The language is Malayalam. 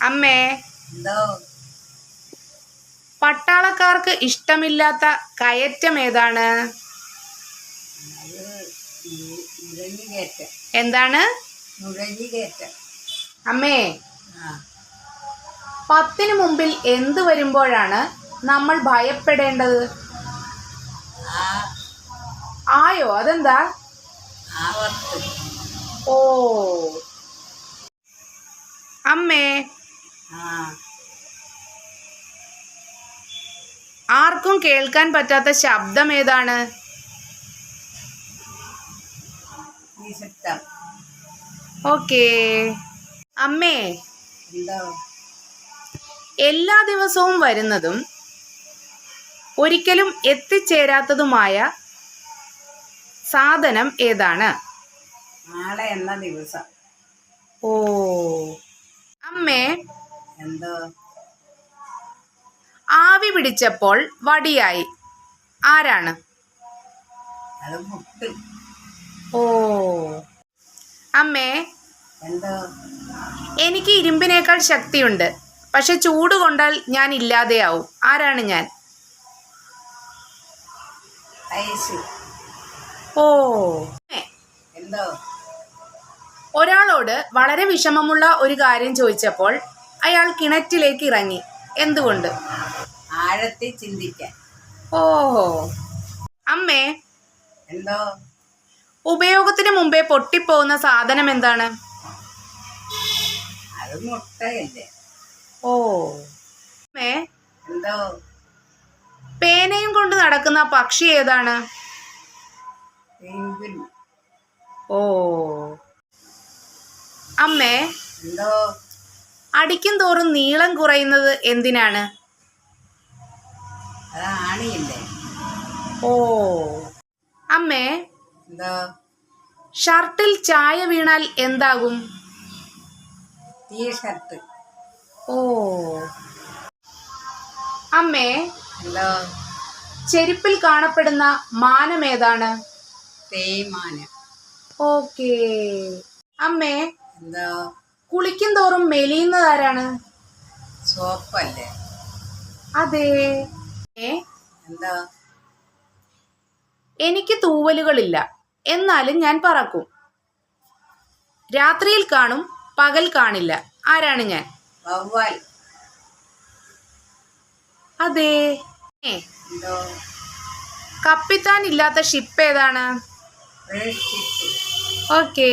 അമ്മേ, എന്തോ പട്ടാളക്കാർക്ക് ഇഷ്ടമില്ലാത്ത കയറ്റം ഏതാണ്? അത് നുഴഞ്ഞുകയറ്റം. എന്താണ്? നുഴഞ്ഞുകയറ്റം. അമ്മേ, ആ 10 മുമ്പിൽ എന്ത് വരുമ്പോഴാണ് നമ്മൾ ഭയപ്പെടേണ്ടത്? ആ ആയോ? അതെന്താ? ആവർത്ത്. ഓ. അമ്മേ, ആ ആർക്കും കേൾക്കാൻ പറ്റാത്ത ശബ്ദം ഏതാണ്? നിശബ്ദം. ഓക്കേ. അമ്മേ, എന്തോ എല്ലാ ദിവസവും വരുന്നതും ഒരിക്കലും എത്തിച്ചേരാത്തതുമായ സാധനം ഏതാണ്? നാളെ എന്ന ദിവസം. ഓ. അമ്മേ, എന്തോ ആവി പിടിച്ചപ്പോൾ വടിയായി ആരാണ്? അത് മുട്ട്. ഓ. അമ്മേ, എന്തോ എനിക്ക് ഇരുമ്പിനേക്കാൾ ശക്തിയുണ്ട്, പക്ഷെ ചൂട് കൊണ്ടാൽ ഞാൻ ഇല്ലാതെയാവും. ആരാണ് ഞാൻ? ഐസ്. ഓ. എന്തോ ഒരാളോട് വളരെ വിഷമമുള്ള ഒരു കാര്യം ചോദിച്ചപ്പോൾ അയാൾ കിണറ്റിലേക്ക് ഇറങ്ങി. എന്തുകൊണ്ട്? ആഴത്തിൽ ചിന്തിക്കാൻ. ഓഹോ. അമ്മേ, എന്തോ ഉപയോഗത്തിന് മുമ്പേ പൊട്ടിപ്പോകുന്ന സാധനം എന്താണ്? അത് മുട്ടയല്ലേ. ഓ. അമ്മേ, എന്തോ പേനയും കൊണ്ട് നടക്കുന്ന പക്ഷി ഏതാണ്? പെൻഗ്വിൻ. ഓ. അമ്മേ, എന്തോ അടിക്കും തോറും നീളം കുറയുന്നത് എന്തിനാണ്? അത് ആണിയില്ലേ. ഓ. അമ്മേ, എന്തോ ഷർട്ടിൽ ചായ വീണാൽ എന്താകും? ടീഷർട്ട്. ഓ. അമ്മേ, എന്തോ ചെരുപ്പിൽ കാണപ്പെടുന്ന മാനം ഏതാണ്? തേയ്മാനം. ഓക്കേ. അമ്മേ, എന്തോ കുളിക്കും തോറും മെലിയുന്നതാരാണ്? സോപ്പല്ലേ. അതെ. എന്തോ എനിക്ക് തൂവലുകളില്ല, എന്നാലും ഞാൻ പറക്കും. രാത്രിയിൽ കാണും, പകൽ കാണില്ല. ആരാണ് ഞാൻ? വവ്വാൽ. അതെ. എന്തോ കപ്പിത്താൻ ഇല്ലാത്ത ഷിപ്പ് ഏതാണ്? ഷിപ്പ്. ഓക്കേ.